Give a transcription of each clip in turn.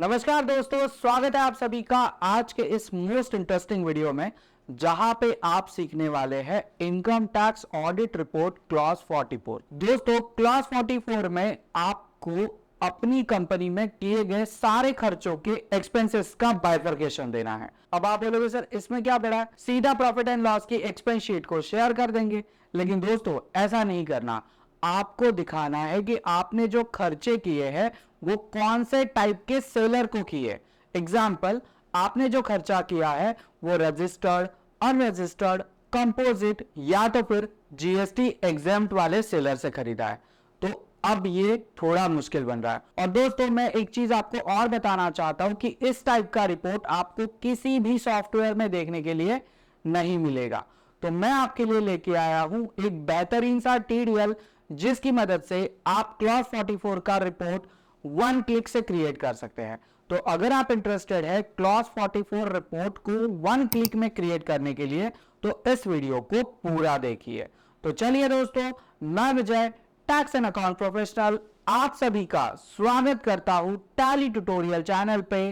नमस्कार दोस्तों, स्वागत है आप सभी का आज के इस मोस्ट इंटरेस्टिंग वीडियो में, जहां पे आप सीखने वाले हैं income tax audit report clause 44। दोस्तों, क्लॉज 44 में आपको अपनी कंपनी में किए गए सारे खर्चों के एक्सपेंसेस का बाइफर्केशन देना है। अब आप बोलोगे सर इसमें क्या पड़ा है, सीधा प्रॉफिट एंड लॉस की एक्सपेंस शीट को शेयर कर देंगे। लेकिन दोस्तों ऐसा नहीं करना, आपको दिखाना है कि आपने जो खर्चे किए हैं वो कौन से टाइप के सेलर को किए। एग्जाम्पल, आपने जो खर्चा किया है वो रजिस्टर्ड, अनरजिस्टर्ड, कंपोजिट या तो फिर जीएसटी एग्जाम्प्ट वाले सेलर से खरीदा है। तो अब ये थोड़ा मुश्किल बन रहा है। और दोस्तों मैं एक चीज आपको और बताना चाहता हूं कि इस टाइप का रिपोर्ट आपको किसी भी सॉफ्टवेयर में देखने के लिए नहीं मिलेगा। तो मैं आपके लिए लेके आया हूं एक बेहतरीन सा टीडीएल, जिसकी मदद से आप क्लॉज 44 का रिपोर्ट 1 क्लिक से क्रिएट कर सकते हैं। तो अगर आप इंटरेस्टेड है क्लॉज 44 रिपोर्ट को 1 क्लिक में क्रिएट करने के लिए, तो इस वीडियो को पूरा देखिए। तो चलिए दोस्तों, मैं विजय, टैक्स एंड अकाउंट प्रोफेशनल, आप सभी का स्वागत करता हूं टैली ट्यूटोरियल चैनल पे।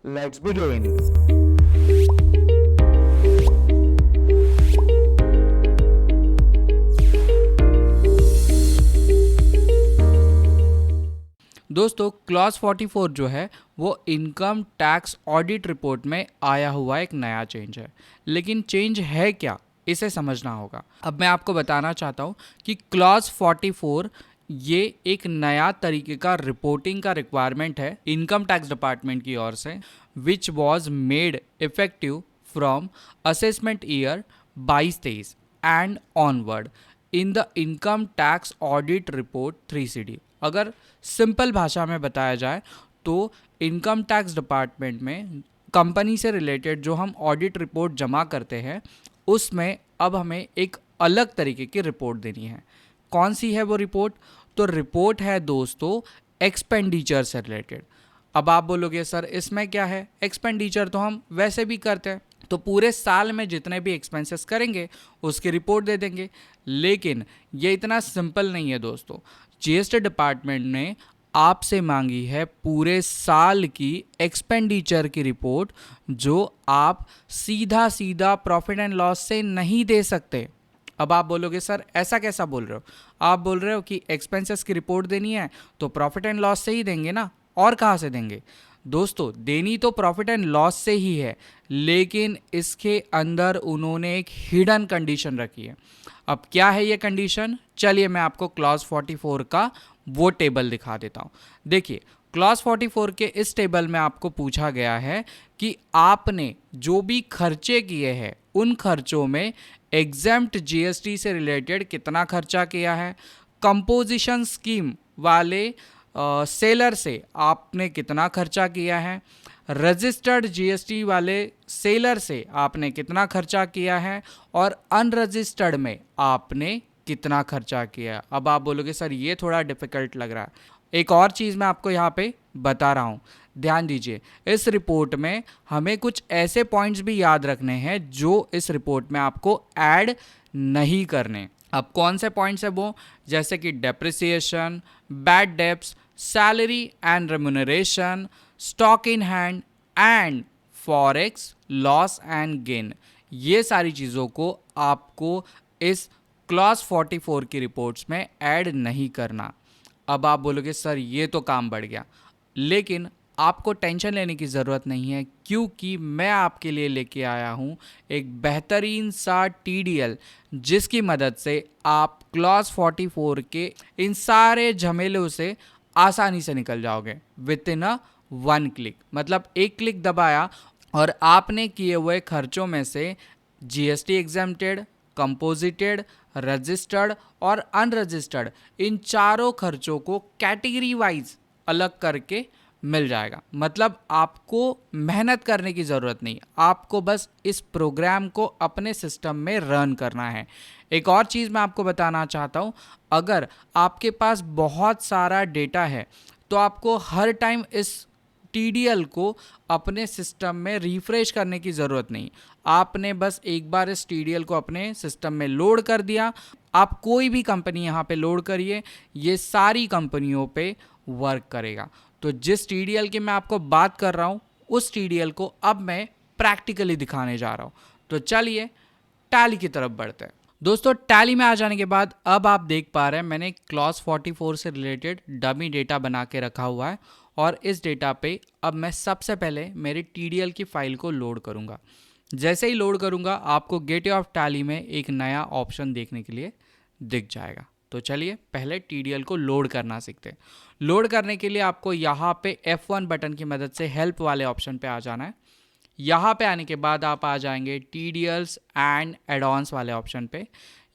Let's begin. दोस्तों क्लॉज 44 जो है वो इनकम टैक्स ऑडिट रिपोर्ट में आया हुआ एक नया चेंज है। लेकिन चेंज है क्या, इसे समझना होगा। अब मैं आपको बताना चाहता हूँ कि क्लॉज 44 ये एक नया तरीके का रिपोर्टिंग का रिक्वायरमेंट है इनकम टैक्स डिपार्टमेंट की ओर से, which was made effective from assessment year 22-23 and onward in the income tax audit report 3CD। अगर सिंपल भाषा में बताया जाए तो इनकम टैक्स डिपार्टमेंट में कंपनी से रिलेटेड जो हम ऑडिट रिपोर्ट जमा करते हैं उसमें अब हमें एक अलग तरीके की रिपोर्ट देनी है। कौन सी है वो रिपोर्ट? तो रिपोर्ट है दोस्तों एक्सपेंडिचर से रिलेटेड। अब आप बोलोगे सर इसमें क्या है, एक्सपेंडिचर तो हम वैसे भी करते हैं, तो पूरे साल में जितने भी एक्सपेंसेस करेंगे उसकी रिपोर्ट दे देंगे। लेकिन ये इतना सिंपल नहीं है दोस्तों। जीएसटी डिपार्टमेंट ने आपसे मांगी है पूरे साल की एक्सपेंडिचर की रिपोर्ट, जो आप सीधा सीधा प्रॉफिट एंड लॉस से नहीं दे सकते। अब आप बोलोगे सर ऐसा कैसा बोल रहे हो? आप बोल रहे हो कि एक्सपेंसेस की रिपोर्ट देनी है तो प्रॉफिट एंड लॉस से ही देंगे ना, और कहाँ से देंगे? दोस्तों देनी तो प्रॉफिट एंड लॉस से ही है, लेकिन इसके अंदर उन्होंने एक हिडन कंडीशन रखी है। अब क्या है ये कंडीशन? चलिए मैं आपको क्लॉज 44 का वो टेबल दिखा देता हूँ। देखिए क्लॉज 44 के इस टेबल में आपको पूछा गया है कि आपने जो भी खर्चे किए हैं उन खर्चों में एग्जेम्प्ट जीएसटी से रिलेटेड कितना खर्चा किया है, कंपोजिशन स्कीम वाले सेलर से आपने कितना खर्चा किया है, रजिस्टर्ड जीएसटी वाले सेलर से आपने कितना खर्चा किया है, और अनरजिस्टर्ड में आपने कितना खर्चा किया है। अब आप बोलोगे सर ये थोड़ा डिफ़िकल्ट लग रहा है। एक और चीज़ मैं आपको यहाँ पे बता रहा हूँ, ध्यान दीजिए। इस रिपोर्ट में हमें कुछ ऐसे पॉइंट्स भी याद रखने हैं जो इस रिपोर्ट में आपको ऐड नहीं करने। अब कौन से पॉइंट्स है वो? जैसे कि depreciation, bad debts, salary and remuneration, stock in hand and forex loss and gain. ये सारी चीज़ों को आपको इस क्लॉज 44 की रिपोर्ट्स में ऐड नहीं करना। अब आप बोलोगे सर ये तो काम बढ़ गया, लेकिन आपको टेंशन लेने की ज़रूरत नहीं है, क्योंकि मैं आपके लिए लेके आया हूँ एक बेहतरीन सा टीडीएल, जिसकी मदद से आप क्लॉज 44 के इन सारे झमेलों से आसानी से निकल जाओगे विद इन अ 1 क्लिक। मतलब एक क्लिक दबाया और आपने किए हुए खर्चों में से जीएसटी एग्जेम्प्टेड, कंपोजिटेड, रजिस्टर्ड और अनरजिस्टर्ड इन चारों खर्चों को कैटेगरी वाइज अलग करके मिल जाएगा। मतलब आपको मेहनत करने की ज़रूरत नहीं, आपको बस इस प्रोग्राम को अपने सिस्टम में रन करना है। एक और चीज़ मैं आपको बताना चाहता हूँ, अगर आपके पास बहुत सारा डेटा है तो आपको हर टाइम इस टीडीएल को अपने सिस्टम में रिफ्रेश करने की ज़रूरत नहीं। आपने बस एक बार इस टीडीएल को अपने सिस्टम में लोड कर दिया। आप कोई भी कंपनी यहाँ पे लोड करिए, ये सारी कंपनियों पे वर्क करेगा। तो जिस TDL की मैं आपको बात कर रहा हूँ उस TDL को अब मैं प्रैक्टिकली दिखाने जा रहा हूँ। तो चलिए टैली की तरफ बढ़ते हैं। दोस्तों टैली में आ जाने के बाद अब आप देख पा रहे हैं मैंने क्लॉज 44 से रिलेटेड डमी डेटा बना के रखा हुआ है और इस डेटा पे अब मैं सबसे पहले मेरी TDL की फाइल को लोड करूंगा। जैसे ही लोड करूंगा आपको गेटवे ऑफ टैली में एक नया ऑप्शन देखने के लिए दिख जाएगा। तो चलिए पहले TDL को लोड करना सीखते हैं। लोड करने के लिए आपको यहाँ पे F1 बटन की मदद से हेल्प वाले ऑप्शन पे आ जाना है। यहाँ पे आने के बाद आप आ जाएंगे TDLs एंड एडॉन्स वाले ऑप्शन पे।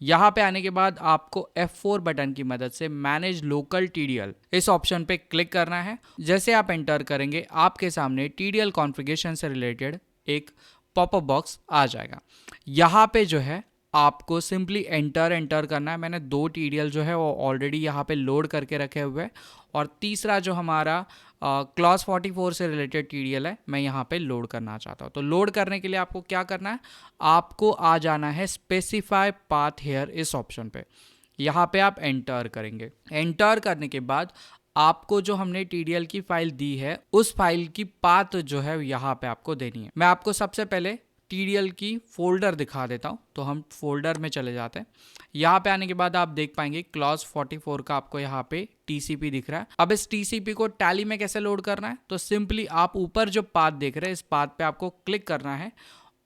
यहाँ पे आने के बाद आपको F4 बटन की मदद से मैनेज लोकल TDL इस ऑप्शन पे क्लिक करना है। जैसे आप एंटर करेंगे आपके सामने TDL कॉन्फ़िगरेशन से रिलेटेड एक पॉपअप बॉक्स आ जाएगा। यहाँ पे जो है आपको सिंपली एंटर करना है। मैंने 2 TDL जो है वो ऑलरेडी यहाँ पे लोड करके रखे हुए हैं और तीसरा जो हमारा क्लॉज 44 से रिलेटेड TDL है मैं यहाँ पे लोड करना चाहता हूँ। तो लोड करने के लिए आपको क्या करना है, आपको आ जाना है स्पेसिफाई पाथ हेयर इस ऑप्शन पे। यहाँ पे आप एंटर करेंगे। एंटर करने के बाद आपको जो हमने TDL की फाइल दी है उस फाइल की पाथ जो है यहाँ पे आपको देनी है। मैं आपको सबसे पहले TDL की फोल्डर दिखा देता हूँ। तो हम फोल्डर में चले जाते हैं। यहाँ पे आने के बाद आप देख पाएंगे क्लॉज 44 का आपको यहाँ पे TCP दिख रहा है। अब इस TCP को टैली में कैसे लोड करना है, तो सिंपली आप ऊपर जो पाथ देख रहे हैं इस पाथ पे आपको क्लिक करना है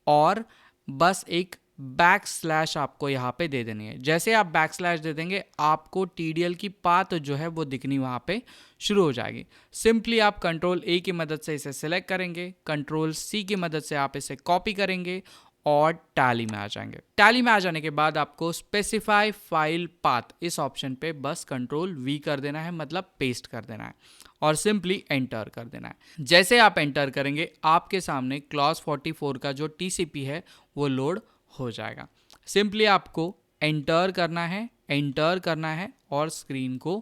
और बस एक बैकस्लैश आपको यहाँ पे दे देनी है। जैसे आप बैकस्लैश दे देंगे आपको TDL की पाथ जो है वो दिखनी वहाँ पे शुरू हो जाएगी। सिंपली आप कंट्रोल A की मदद से इसे सिलेक्ट करेंगे, कंट्रोल C की मदद से आप इसे कॉपी करेंगे और टैली में आ जाएंगे। टैली में आ जाने के बाद आपको स्पेसिफाई फाइल पाथ इस ऑप्शन पे बस कंट्रोल V कर देना है, मतलब पेस्ट कर देना है और सिंपली एंटर कर देना है। जैसे आप एंटर करेंगे आपके सामने क्लॉज 44 का जो TCP है वो लोड हो जाएगा। सिंपली आपको एंटर करना है और स्क्रीन को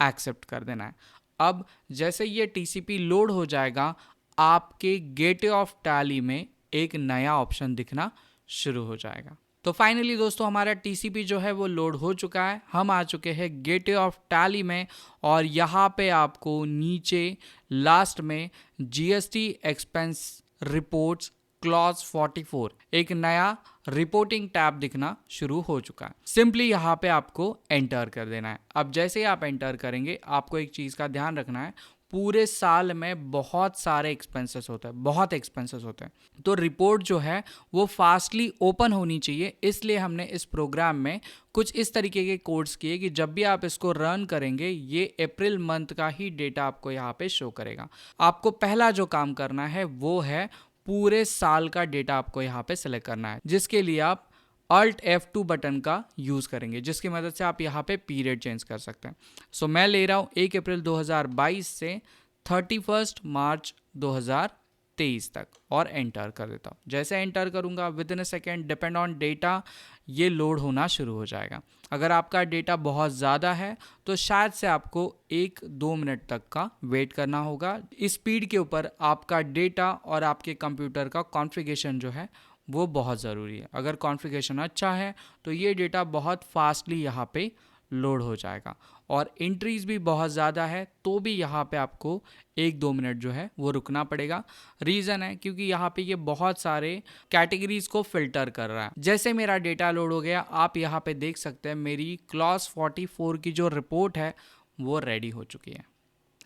एक्सेप्ट कर देना है। अब जैसे ये TCP लोड हो जाएगा आपके गेटवे ऑफ टैली में एक नया ऑप्शन दिखना शुरू हो जाएगा। तो फाइनली दोस्तों हमारा TCP जो है वो लोड हो चुका है। हम आ चुके हैं गेटवे ऑफ टैली में और यहाँ पे आपको नीचे लास्ट में GST एक्सपेंस रिपोर्ट्स क्लॉज 44 एक नया रिपोर्टिंग टैब दिखना शुरू हो चुका है। सिंपली यहाँ पे आपको एंटर कर देना है। अब जैसे ही आप एंटर करेंगे आपको एक चीज़ का ध्यान रखना है, पूरे साल में बहुत सारे एक्सपेंसेस होते हैं, बहुत एक्सपेंसेस होते हैं। तो रिपोर्ट जो है वो फास्टली ओपन होनी चाहिए। इसलिए हमने इस प्रोग्राम में कुछ इस तरीके के कोड्स किए कि जब भी आप इसको रन करेंगे ये अप्रैल मंथ का ही डेटा आपको यहाँ पे शो करेगा। आपको पहला जो काम करना है वो है पूरे साल का डेटा आपको यहाँ पे सेलेक्ट करना है, जिसके लिए आप Alt F2 बटन का यूज़ करेंगे, जिसकी मदद से आप यहाँ पे पीरियड चेंज कर सकते हैं। सो मैं ले रहा हूँ 1 अप्रैल 2022 से 31 मार्च 2023 तक और एंटर कर देता हूँ। जैसे एंटर करूँगा with in a second depend on data ये लोड होना शुरू हो जाएगा। अगर आपका डेटा बहुत ज़्यादा है तो शायद से आपको 1-2 मिनट तक का वेट करना होगा। इस स्पीड के ऊपर आपका डेटा और आपके कंप्यूटर का कॉन्फ़िगरेशन जो है वो बहुत ज़रूरी है। अगर कॉन्फ़िगरेशन अच्छा है तो ये डेटा बहुत फास्टली यहाँ पे लोड हो जाएगा और एंट्रीज़ भी बहुत ज़्यादा है तो भी यहाँ पे आपको 1-2 मिनट जो है वो रुकना पड़ेगा। रीज़न है क्योंकि यहाँ पे ये बहुत सारे कैटेगरीज़ को फ़िल्टर कर रहा है। जैसे मेरा डेटा लोड हो गया आप यहाँ पे देख सकते हैं मेरी क्लॉज 44 की जो रिपोर्ट है वो रेडी हो चुकी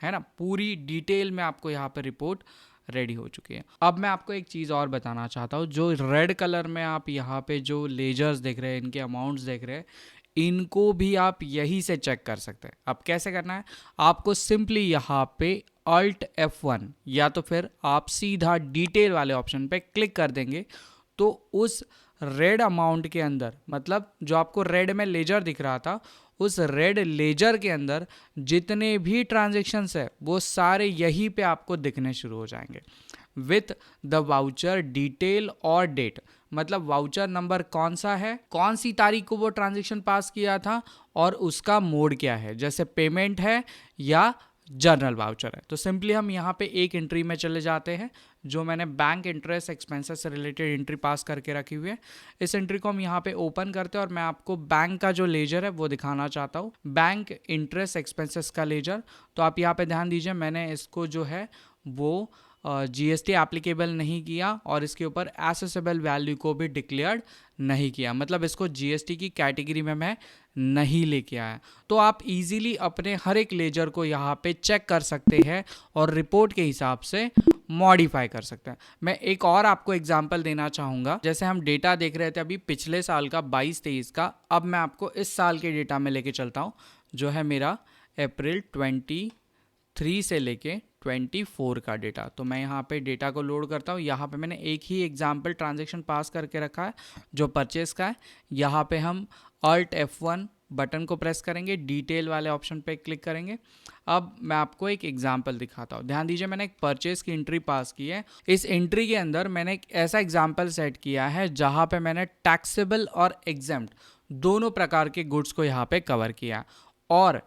है ना। पूरी डिटेल में आपको यहाँ पे रिपोर्ट रेडी हो चुकी है। अब मैं आपको एक चीज़ और बताना चाहता हूँ, जो रेड कलर में आप यहाँ पे जो लेजर्स देख रहे हैं, इनके अमाउंट्स देख रहे हैं, इनको भी आप यहीं से चेक कर सकते हैं। अब कैसे करना है, आपको सिंपली यहाँ पे Alt F1 या तो फिर आप सीधा डिटेल वाले ऑप्शन पे क्लिक कर देंगे तो उस रेड अमाउंट के अंदर, मतलब जो आपको रेड में लेजर दिख रहा था, उस रेड लेजर के अंदर जितने भी ट्रांजैक्शंस है वो सारे यहीं पे आपको दिखने शुरू हो जाएंगे विथ द वाउचर डिटेल और डेट। मतलब वाउचर नंबर कौन सा है, कौन सी तारीख को वो ट्रांजैक्शन पास किया था और उसका मोड क्या है, जैसे पेमेंट है या जर्नल वाउचर है। तो सिंपली हम यहाँ पे एक एंट्री में चले जाते हैं जो मैंने बैंक इंटरेस्ट एक्सपेंसेस से रिलेटेड एंट्री पास करके रखी हुई है। इस एंट्री को हम यहाँ पे ओपन करते हैं और मैं आपको बैंक का जो लेजर है वो दिखाना चाहता हूँ, बैंक इंटरेस्ट एक्सपेंसेस का लेजर। तो आप यहाँ पे ध्यान दीजिए, मैंने इसको जो है वो जीएसटी एप्लीकेबल नहीं किया और इसके ऊपर एसेसेबल वैल्यू को भी डिक्लेयर्ड नहीं किया, मतलब इसको जीएसटी की कैटेगरी में मैं नहीं लेके आया। तो आप इजीली अपने हर एक लेजर को यहाँ पे चेक कर सकते हैं और रिपोर्ट के हिसाब से मॉडिफाई कर सकते हैं। मैं एक और आपको एग्जांपल देना चाहूँगा, जैसे हम डेटा देख रहे थे अभी पिछले साल का 22-23 का, अब मैं आपको इस साल के डेटा में लेके चलता हूँ जो है मेरा अप्रैल 23 से लेके 24 का डेटा। तो मैं यहाँ पे डेटा को लोड करता हूँ। यहाँ पे मैंने एक ही एग्जाम्पल ट्रांजैक्शन पास करके रखा है जो परचेस का है। यहाँ पे हम Alt F1 बटन को प्रेस करेंगे, डिटेल वाले ऑप्शन पे क्लिक करेंगे। अब मैं आपको एक एग्जाम्पल दिखाता हूँ। ध्यान दीजिए, मैंने एक परचेस की एंट्री पास की है। इस एंट्री के अंदर मैंने एक ऐसा एग्जाम्पल सेट किया है जहाँ पे मैंने टैक्सेबल और एग्जेम्प्ट दोनों प्रकार के गुड्स को यहाँ पे कवर किया। और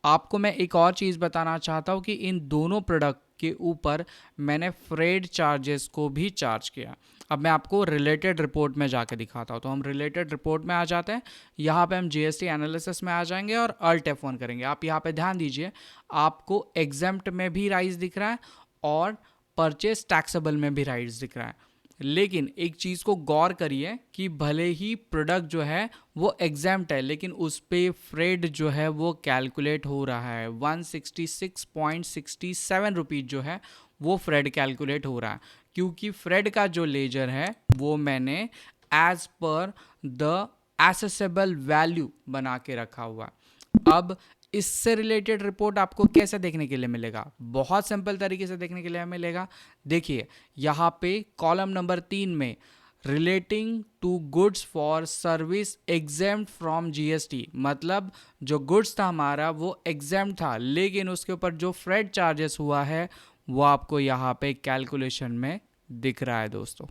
आपको मैं एक और चीज़ बताना चाहता हूँ कि इन दोनों प्रोडक्ट के ऊपर मैंने फ्रेड चार्जेस को भी चार्ज किया। अब मैं आपको रिलेटेड रिपोर्ट में जाके दिखाता हूँ। तो हम रिलेटेड रिपोर्ट में आ जाते हैं, यहाँ पे हम जीएसटी एनालिसिस में आ जाएंगे और Alt F1 करेंगे। आप यहाँ पे ध्यान दीजिए, आपको एग्जेम्प्ट में भी राइज दिख रहा है और परचेस टैक्सेबल में भी राइज दिख रहा है। लेकिन एक चीज़ को गौर करिए कि भले ही प्रोडक्ट जो है वो एग्जाम्प्ट है, लेकिन उस पे फ्रेड जो है वो कैलकुलेट हो रहा है। 166.67 रुपीज़ जो है वो फ्रेड कैलकुलेट हो रहा है, क्योंकि फ्रेड का जो लेजर है वो मैंने as per the assessable value बना के रखा हुआ है। अब इससे रिलेटेड रिपोर्ट आपको कैसे देखने के लिए मिलेगा? बहुत सिंपल तरीके से देखने के लिए मिलेगा। देखिए यहाँ पे कॉलम नंबर 3 में relating to goods for service exempt from GST, मतलब जो गुड्स था हमारा वो एग्जेम्प्ट था, लेकिन उसके ऊपर जो फ्रेड चार्जेस हुआ है वो आपको यहाँ पे कैलकुलेशन में दिख रहा है दोस्तों,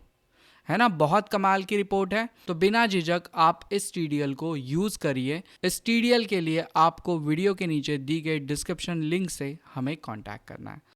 है ना। बहुत कमाल की रिपोर्ट है। तो बिना झिझक आप इस टीडीएल को यूज करिए। इस टीडीएल के लिए आपको वीडियो के नीचे दी गई डिस्क्रिप्शन लिंक से हमें कांटेक्ट करना है।